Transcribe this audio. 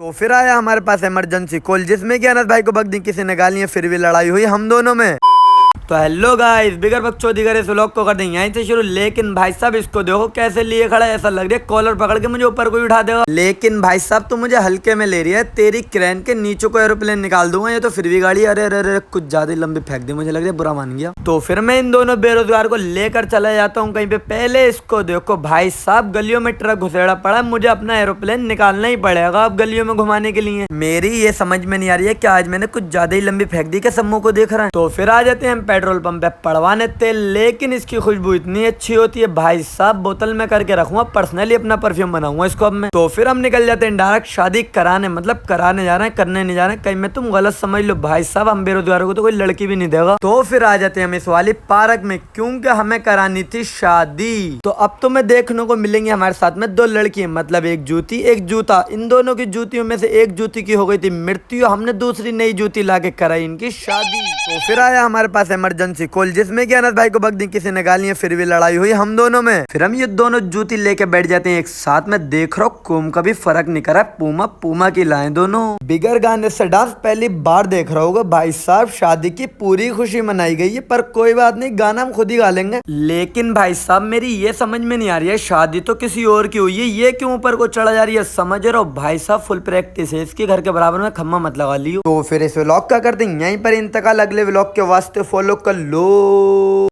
तो फिर आया हमारे पास इमरजेंसी कॉल, जिसमें कि अनस भाई को बग दी किसी ने गालियां, फिर भी लड़ाई हुई हम दोनों में। तो हेलो गाइस, बिगर बकचोदी करे इस व्लॉग को कर देंगे यहीं से शुरू। लेकिन भाई साहब इसको देखो कैसे लिए खड़ा है, ऐसा लग रहा है कॉलर पकड़ के मुझे ऊपर कोई उठा देगा। लेकिन भाई साहब तू मुझे हल्के में ले रही है, तेरी क्रेन के नीचे को एरोप्लेन निकाल दूंगा। ये तो फिर भी गाड़ी अरे अरे अरे कुछ ज्यादा ही लंबी फेंक दी, मुझे लग रहा है बुरा मान गया। तो फिर मैं इन दोनों बेरोजगार को लेकर चला जाता हूँ कहीं पे। पहले इसको देखो भाई साहब, गलियों में ट्रक घुसेड़ा पड़ा, मुझे अपना एरोप्लेन निकालना ही पड़ेगा अब गलियों में घुमाने के लिए। मेरी ये समझ में नहीं आ रही है कि आज मैंने कुछ ज्यादा ही लंबी फेंक दी, क्या सम्मू को देख रहा है। तो फिर आ जाते हैं हम पेट्रोल पंप पे पड़वाने तेल, लेकिन इसकी खुशबू इतनी अच्छी होती है भाई साहब, बोतल में करके रखूंगा, पर्सनली अपना परफ्यूम बनाऊंगा इसको अब मैं। तो फिर हम निकल जाते हैं डायरेक्ट शादी कराने, मतलब कराने जा रहे हैं, करने नहीं जा रहे हैं। कहीं में तुम गलत समझ लो भाई साहब, हम बेरोजगारों को तो कोई लड़की भी नहीं देगा। तो फिर आ जाते हैं हम इस वाली पार्क में, क्योंकि हमें करानी थी शादी। तो अब तो मैं देखने को मिलेंगे हमारे साथ में दो लड़की, मतलब एक जूती एक जूता। इन दोनों की जूतियों में से एक जूती की हो गई थी मृत्यु, हमने दूसरी नई जूती ला के कराई इनकी शादी। तो फिर आया हमारे पास इमरजेंसी कॉल, जिसमें कि अनस भाई को बग दी किसी ने गालियां, फिर भी लड़ाई हुई हम दोनों में। फिर हम ये दोनों जूती लेके बैठ जाते हैं एक साथ में। देख रहा हूँ कोम का भी फर्क नहीं करा, पूमा पूमा की लाए दोनों। बिगर गाने से डांस पहली बार देख रहा होगा भाई साहब। शादी की पूरी खुशी मनाई गई है, पर कोई बात नहीं, गाना हम खुद ही गा लेंगे। लेकिन भाई साहब मेरी ये समझ में नहीं आ रही है, शादी तो किसी और की हुई है, ये क्यों ऊपर को चढ़ा जा रही है। समझ रहे हो भाई साहब, फुल प्रैक्टिस है इसके, घर के बराबर में खम्मा मत लगा लियो। तो फिर इस व्लॉग का करते हैं यहीं पर इंतकाल, अगले व्लॉग के वास्ते फॉलो कर लो।